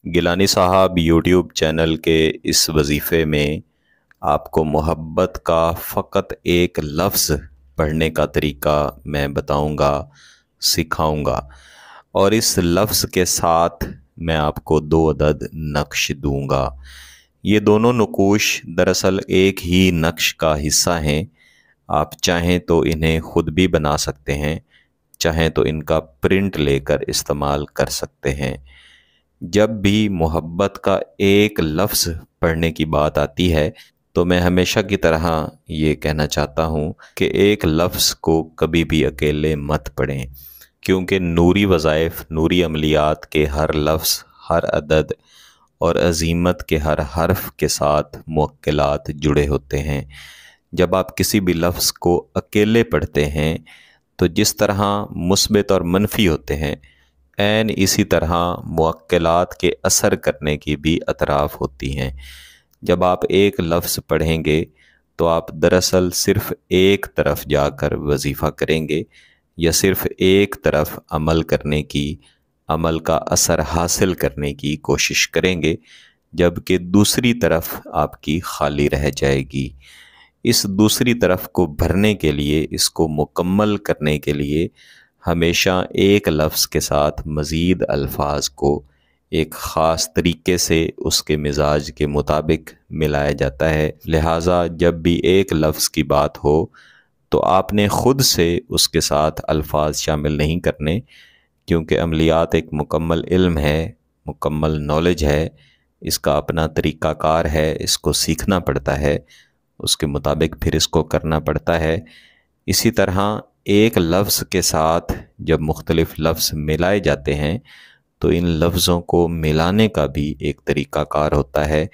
गिलानी साहब YouTube channel के इस वजीफ़े में आपको मोहब्बत का फ़कत एक लफ्ज़ पढ़ने का तरीका मैं बताऊंगा, सिखाऊंगा। और इस लफ्ज़ के साथ मैं आपको 2 अदद नक्श दूंगा। ये दोनों नकूश दरअसल एक ही नक्श का हिस्सा हैं। आप चाहें तो इन्हें ख़ुद भी बना सकते हैं, चाहें तो इनका प्रिंट लेकर इस्तेमाल कर सकते हैं। जब भी मोहब्बत का एक लफ्ज़ पढ़ने की बात आती है तो मैं हमेशा की तरह ये कहना चाहता हूँ कि एक लफ्ज़ को कभी भी अकेले मत पढ़ें, क्योंकि नूरी वज़ाइफ, नूरी अमलियात के हर लफ्ज़, हर अदद और अज़ीमत के हर हर्फ के साथ मुवक्किलात जुड़े होते हैं। जब आप किसी भी लफ्ज़ को अकेले पढ़ते हैं तो जिस तरह मुस्बित और मनफ़ी होते हैं, ऐन इसी तरह मुवक्किलात के असर करने की भी अतराफ़ होती हैं। जब आप एक लफ्ज़ पढ़ेंगे तो आप दरअसल सिर्फ़ एक तरफ जाकर वजीफ़ा करेंगे या सिर्फ़ एक तरफ अमल करने की, अमल का असर हासिल करने की कोशिश करेंगे, जबकि दूसरी तरफ आपकी खाली रह जाएगी। इस दूसरी तरफ को भरने के लिए, इसको मुकम्मल करने के लिए हमेशा एक लफ्ज़ के साथ मज़ीद अल्फाज को एक ख़ास तरीके से उसके मिजाज के मुताबिक मिलाया जाता है। लिहाजा जब भी एक लफ्ज़ की बात हो तो आपने ख़ुद से उसके साथ अल्फाज शामिल नहीं करने, क्योंकि अमलियात एक मुकम्मल इल्म है, मुकम्मल नॉलेज है, इसका अपना तरीक़ाकार है, इसको सीखना पड़ता है, उसके मुताबिक फिर इसको करना पड़ता है। इसी तरह एक लफ्ज़ के साथ जब मुख्तलिफ़ लफ्ज़ मिलाए जाते हैं तो इन लफ्ज़ों को मिलाने का भी एक तरीक़ाकार होता है।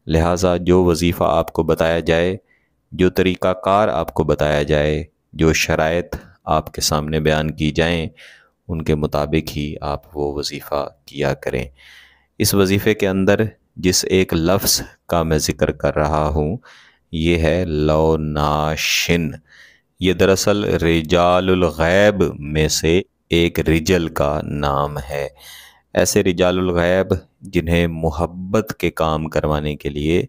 लिहाजा जो वजीफ़ा आपको बताया जाए, जो तरीक़ाकार आपको बताया जाए, जो शराइत आपके सामने बयान की जाएं, उनके मुताबिक ही आप वो वजीफ़ा किया करें। इस वजीफ़े के अंदर जिस एक लफ्ज़ का मैं ज़िक्र कर रहा हूँ ये है लौ नाशिन। ये दरअसल रिजालुल गैब में से एक रिजल का नाम है। ऐसे रिजालुल गैब जिन्हें मोहब्बत के काम करवाने के लिए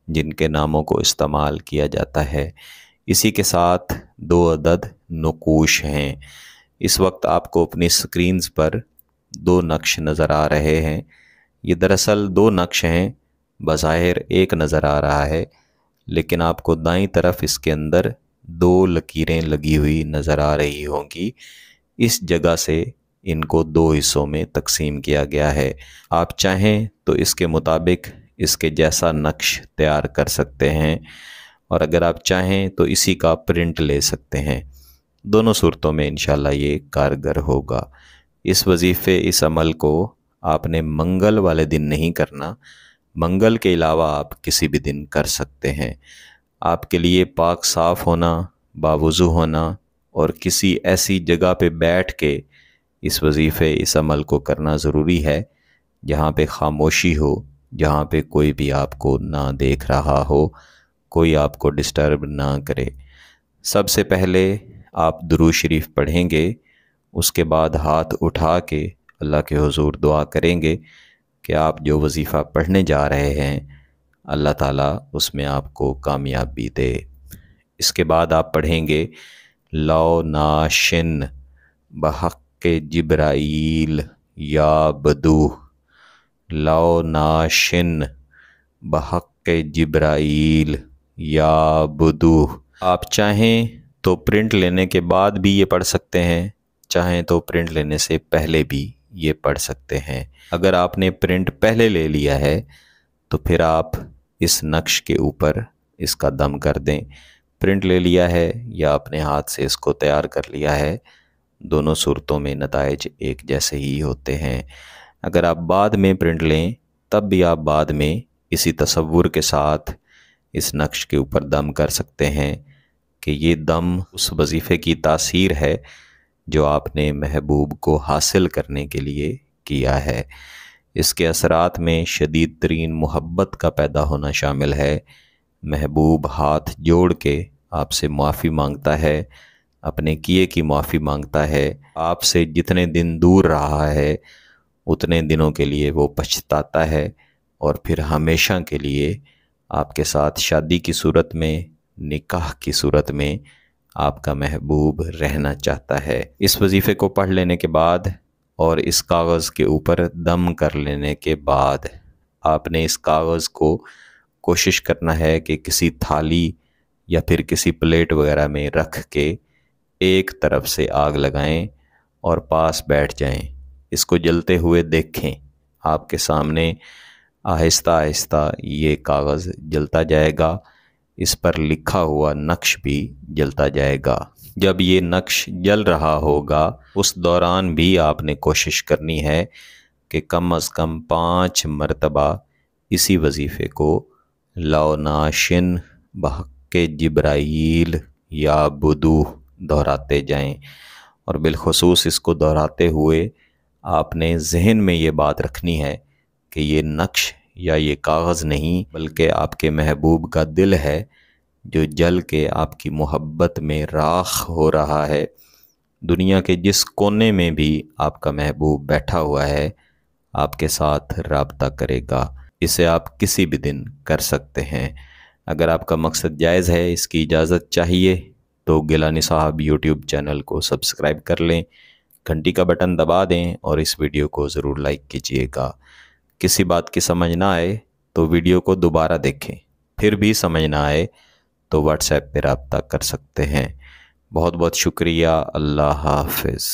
जिनके नामों को इस्तेमाल किया जाता है। इसी के साथ 2 अदद नकूश हैं। इस वक्त आपको अपनी स्क्रीन्स पर 2 नक्श नज़र आ रहे हैं। ये दरअसल 2 नक्श हैं, बज़ाहिर एक नज़र आ रहा है, लेकिन आपको दाईं तरफ इसके अंदर 2 लकीरें लगी हुई नज़र आ रही होंगी। इस जगह से इनको 2 हिस्सों में तकसीम किया गया है। आप चाहें तो इसके मुताबिक इसके जैसा नक्श तैयार कर सकते हैं, और अगर आप चाहें तो इसी का प्रिंट ले सकते हैं। दोनों सूरतों में इंशाल्लाह ये कारगर होगा। इस वजीफ़े, इस अमल को आपने मंगल वाले दिन नहीं करना, मंगल के अलावा आप किसी भी दिन कर सकते हैं। आपके लिए पाक साफ़ होना, बावुज़ू होना और किसी ऐसी जगह पे बैठ के इस वजीफ़े, इस अमल को करना ज़रूरी है जहाँ पे ख़ामोशी हो, जहाँ पे कोई भी आपको ना देख रहा हो, कोई आपको डिस्टर्ब ना करे। सबसे पहले आप दुरूद शरीफ पढ़ेंगे, उसके बाद हाथ उठा के अल्लाह के हुज़ूर दुआ करेंगे कि आप जो वजीफ़ा पढ़ने जा रहे हैं अल्लाह ताला उसमें आपको कामयाबी दे। इसके बाद आप पढ़ेंगे लौ नाशिन बहक़्क़े जिब्राईल या बदूह, लौ नाशिन बहक़्क़े जिब्राईल या बदूह। आप चाहें तो प्रिंट लेने के बाद भी ये पढ़ सकते हैं, चाहें तो प्रिंट लेने से पहले भी ये पढ़ सकते हैं। अगर आपने प्रिंट पहले ले लिया है तो फिर आप इस नक्श के ऊपर इसका दम कर दें। प्रिंट ले लिया है या अपने हाथ से इसको तैयार कर लिया है, दोनों सूरतों में नताइज एक जैसे ही होते हैं। अगर आप बाद में प्रिंट लें तब भी आप बाद में इसी तसव्वुर के साथ इस नक्श के ऊपर दम कर सकते हैं कि ये दम उस वजीफ़े की तासीर है जो आपने महबूब को हासिल करने के लिए किया है। इसके असरात में शदीद तरीन मोहब्बत का पैदा होना शामिल है। महबूब हाथ जोड़ के आपसे माफ़ी मांगता है, अपने किए की माफ़ी मांगता है। आपसे जितने दिन दूर रहा है उतने दिनों के लिए वो पछताता है और फिर हमेशा के लिए आपके साथ शादी की सूरत में, निकाह की सूरत में आपका महबूब रहना चाहता है। इस वजीफ़े को पढ़ लेने के बाद और इस कागज़ के ऊपर दम कर लेने के बाद आपने इस कागज़ को कोशिश करना है कि किसी थाली या फिर किसी प्लेट वगैरह में रख के एक तरफ से आग लगाएं और पास बैठ जाएं। इसको जलते हुए देखें। आपके सामने आहिस्ता आहिस्ता ये कागज़ जलता जाएगा, इस पर लिखा हुआ नक्श भी जलता जाएगा। जब ये नक्श जल रहा होगा उस दौरान भी आपने कोशिश करनी है कि कम अज़ कम 5 मरतबा इसी वजीफ़े को लाओ नाशिन बहक़ जिब्राईल या बुदू दोहराते जाएं। और बिलखुसूस इसको दोहराते हुए आपने ज़हन में ये बात रखनी है कि ये नक्श या ये कागज़ नहीं बल्कि आपके महबूब का दिल है जो जल के आपकी मोहब्बत में राख हो रहा है। दुनिया के जिस कोने में भी आपका महबूब बैठा हुआ है आपके साथ राब्ता करेगा। इसे आप किसी भी दिन कर सकते हैं। अगर आपका मकसद जायज़ है, इसकी इजाज़त चाहिए तो गिलानी साहब यूट्यूब चैनल को सब्सक्राइब कर लें, घंटी का बटन दबा दें और इस वीडियो को ज़रूर लाइक कीजिएगा। किसी बात की समझ ना आए तो वीडियो को दोबारा देखें, फिर भी समझ ना आए तो व्हाट्सएप पे रब्ता कर सकते हैं। बहुत बहुत शुक्रिया। अल्लाह हाफ़िज़।